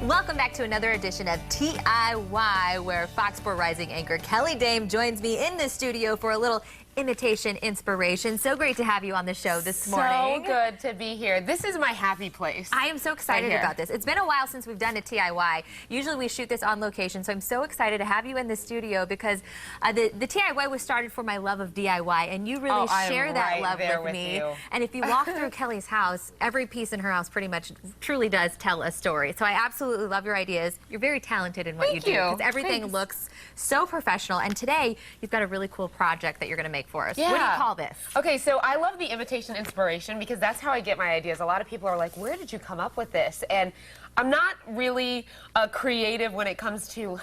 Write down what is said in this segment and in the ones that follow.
Welcome back to another edition of TIY, where Fox 4 Rising anchor Kelly Dame joins me in the studio for a little imitation inspiration. So great to have you on the show this morning. So good to be here. This is my happy place. I am so excited about this. It's been a while since we've done a TIY. Usually we shoot this on location, so I'm so excited to have you in the studio because the TIY was started for my love of DIY, and you really share that love with me. And if you walk through Kelly's house, every piece in her house pretty much truly does tell a story. So I absolutely love your ideas. You're very talented in what you do because everything looks so professional. And today you've got a really cool project that you're going to make for us. Yeah. What do you call this? Okay, so I love the imitation inspiration because that's how I get my ideas. A lot of people are like, where did you come up with this? And I'm not really creative when it comes to,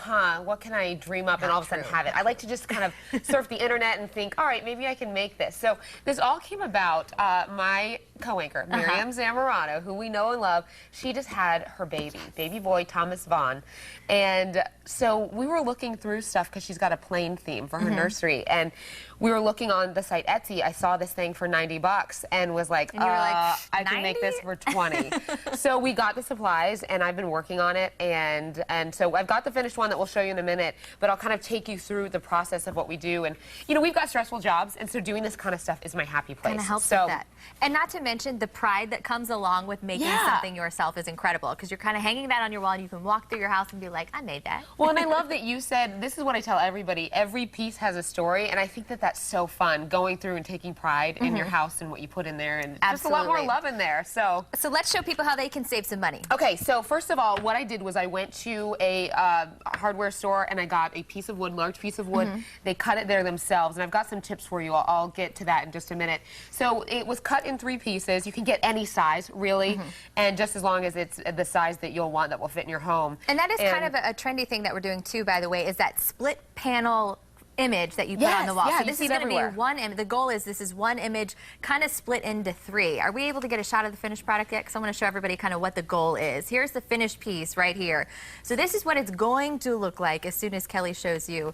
what can I dream up and all of a sudden have it? I like to just kind of surf the internet and think, all right, maybe I can make this. So this all came about, my co-anchor, Miriam Zamorano, who we know and love. She just had her baby boy, Thomas Vaughn. And so we were looking through stuff because she's got a plane theme for her nursery. And we were looking on the site Etsy. I saw this thing for 90 bucks and was like, I can make this for 20. So we got the supplies and I've been working on it. And so I've got the finished one that we'll show you in a minute, but I'll kind of take you through the process of what we do. And, you know, we've got stressful jobs, and so doing this kind of stuff is my happy place. Kind of helps with that. And not to mention the pride that comes along with making something yourself is incredible, because you're kind of hanging that on your wall and you can walk through your house and be like, I made that. Well, and I love that you said, this is what I tell everybody, every piece has a story, and I think that that's so fun, going through and taking pride in your house and what you put in there, and just a lot more love in there. So let's show people how they can save some money. Okay, so first of all, what I did was I went to a hardware store and I got a piece of wood, large piece of wood. They cut it there themselves, and I've got some tips for you. I'll get to that in just a minute. So it was cut in 3 pieces. You can get any size, really, and just as long as it's the size that you'll want that will fit in your home. And that is kind of a trendy thing that we're doing too, by the way, is that split panel image that you put on the wall. So this is going to be one image. The goal is this is one image kind of split into 3. Are we able to get a shot of the finished product yet? Because I want to show everybody kind of what the goal is. Here's the finished piece right here. So this is what it's going to look like as soon as Kelly shows you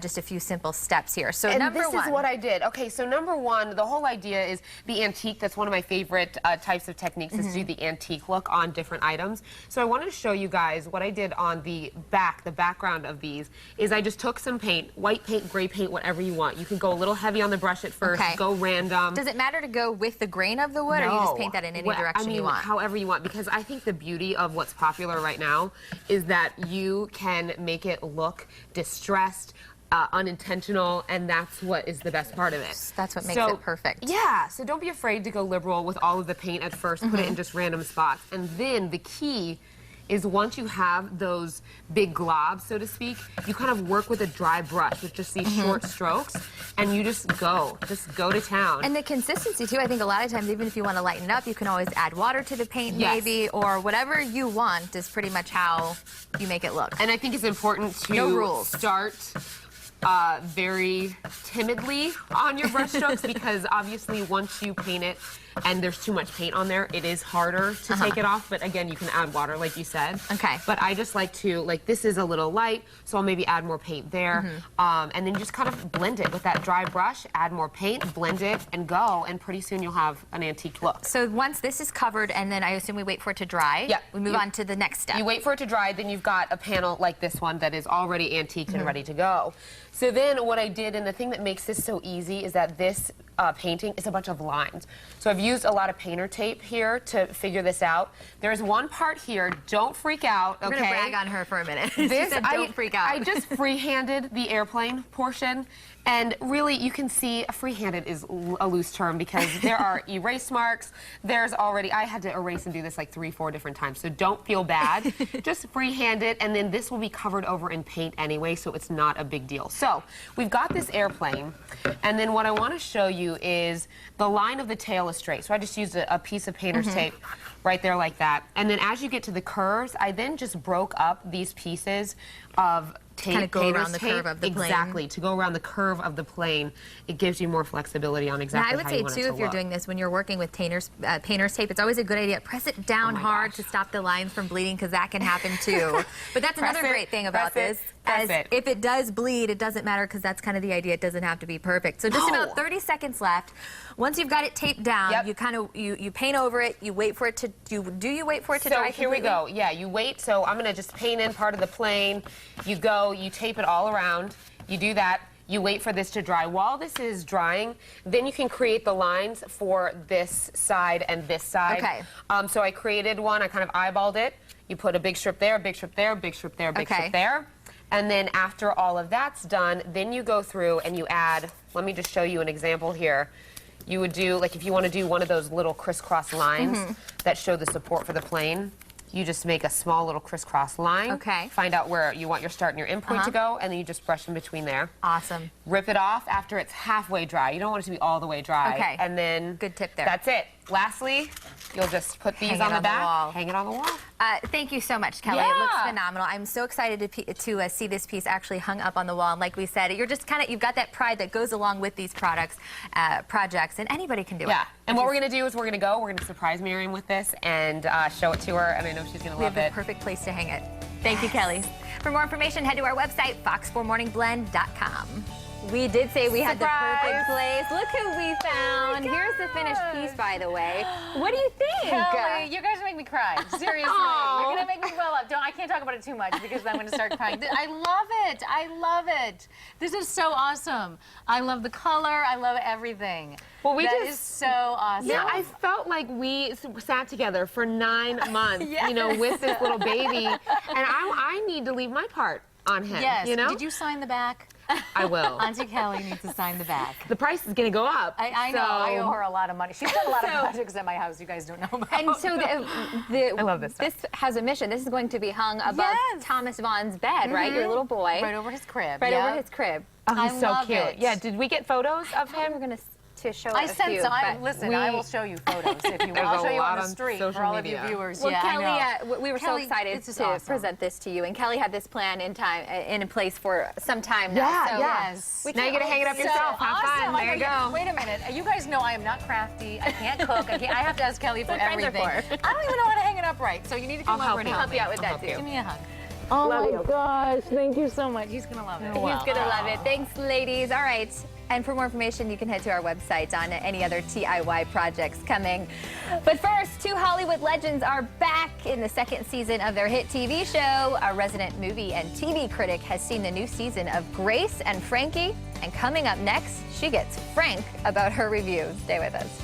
just a few simple steps here. So this is what I did. Okay, so number 1, the whole idea is the antique. That's one of my favorite types of techniques, is to do the antique look on different items. So I wanted to show you guys what I did on the background of these is I just took some paint, white paint, gray paint, whatever you want. You can go a little heavy on the brush at first, go random. Does it matter to go with the grain of the wood, or you just paint that in any direction you want? However you want, because I think the beauty of what's popular right now is that you can make it look distressed, unintentional, and that's what is the best part of it. That's what makes it perfect. Yeah, so don't be afraid to go liberal with all of the paint at first. Put it in just random spots. And then the key is once you have those big globs, so to speak, you kind of work with a dry brush with just these short strokes, and you just go to town. And the consistency too, I think a lot of times, even if you want to lighten it up, you can always add water to the paint maybe, or whatever you want is pretty much how you make it look. And I think it's important to start very timidly on your brush strokes because obviously once you paint it and there's too much paint on there, it is harder to take it off. But again, you can add water like you said. Okay. But I just like to, this is a little light, so I'll maybe add more paint there. And then just kind of blend it with that dry brush, add more paint, blend it, and go. And pretty soon you'll have an antique look. So once this is covered, and then I assume we wait for it to dry, we move on to the next step. You wait for it to dry, then you've got a panel like this one that is already antiqued and ready to go. So then what I did, and the thing that makes this so easy, is that this painting is a bunch of lines. So I've used a lot of painter tape here to figure this out. There's one part here, don't freak out, okay? We're gonna brag on her for a minute. This, she said, don't freak out. I just free-handed the airplane portion, and really you can see, free-handed is a loose term because there are erase marks, there's already, I had to erase and do this like 3-4 different times, so don't feel bad. Just free-hand it, and then this will be covered over in paint anyway, so it's not a big deal. So we've got this airplane, and then what I want to show you is the line of the tail is straight. So I just used a piece of painter's tape right there like that. And then as you get to the curves, I then just broke up these pieces of kind of go around the curve of the plane. Exactly, to go around the curve of the plane. It gives you more flexibility on exactly how you want it to look. I would say, too, if you're doing this when you're working with painter's tape, it's always a good idea. Press it down hard to stop the lines from bleeding, because that can happen, too. But that's another great thing about this. If it does bleed, it doesn't matter, because that's kind of the idea. It doesn't have to be perfect. So just about 30 seconds left. Once you've got it taped down, you kind of you paint over it. You wait for it to do you wait for it to dry? So here we go. Yeah, you wait. So I'm gonna just paint in part of the plane. You go. You tape it all around. You do that. You wait for this to dry. While this is drying, then you can create the lines for this side and this side. Okay. So I created one. I kind of eyeballed it. You put a big strip there, a big strip there, a big strip there, a big strip there. And then after all of that's done, then you go through and you add, let me just show you an example here. You would do, like if you want to do one of those little crisscross lines that show the support for the plane, you just make a small little crisscross line. Okay. Find out where you want your start and your end point to go, and then you just brush in between there. Awesome. Rip it off after it's halfway dry. You don't want it to be all the way dry. Okay. And then good tip there. That's it. Lastly, you'll just put these on the back, hang it on the wall. Thank you so much, Kelly. It looks phenomenal. I'm so excited to see this piece actually hung up on the wall. And like we said, you're just you've got that pride that goes along with these projects, and anybody can do it. Yeah. And what we're going to do is we're going to surprise Miriam with this and show it to her, and I know she's going to love it. We have the perfect place to hang it. Thank you, Kelly. For more information, head to our website, fox4morningblend.com. We did say we had the perfect place. Look who we found. Here's the finished piece, by the way. What do you think? Kelly, you guys make me cry. Seriously. You're going to make me well up. I can't talk about it too much because I'm going to start crying. I love it. I love it. This is so awesome. I love the color. I love everything. Well, that is so awesome. Yeah, I felt like we sat together for 9 months, you know, with this little baby, and I need to leave my part on him. Yes. You know? Did you sign the back? I will. Auntie Kelly needs to sign the back. The price is going to go up. I know. I owe her a lot of money. She's done a lot of projects at my house you guys don't know about. And so I love this stuff. This has a mission. This is going to be hung above Thomas Vaughn's bed, right? Your little boy. Right over his crib. Right over his crib. Oh, he's so cute. It. Yeah, did we get photos of him? We're going to show I a sent few, some. Listen, I will show you photos if you want. I'll show you on the street for all of you viewers. Well, yeah, Kelly, we were so excited to present this to you, and Kelly had this plan in place for some time now. Yeah, so now you get to hang it up yourself. Have fun. There you go. Wait a minute. You guys know I am not crafty. I can't cook. I have to ask Kelly for everything. For. I don't even know how to hang it up right. So you need to come over and help you out with that too. Give me a hug. Oh my gosh, thank you so much. He's going to love it. He's going to love it. Thanks, ladies. All right. And for more information, you can head to our website on any other DIY projects coming. But first, 2 Hollywood legends are back in the 2nd season of their hit TV show. A resident movie and TV critic has seen the new season of Grace and Frankie. And coming up next, she gets frank about her review. Stay with us.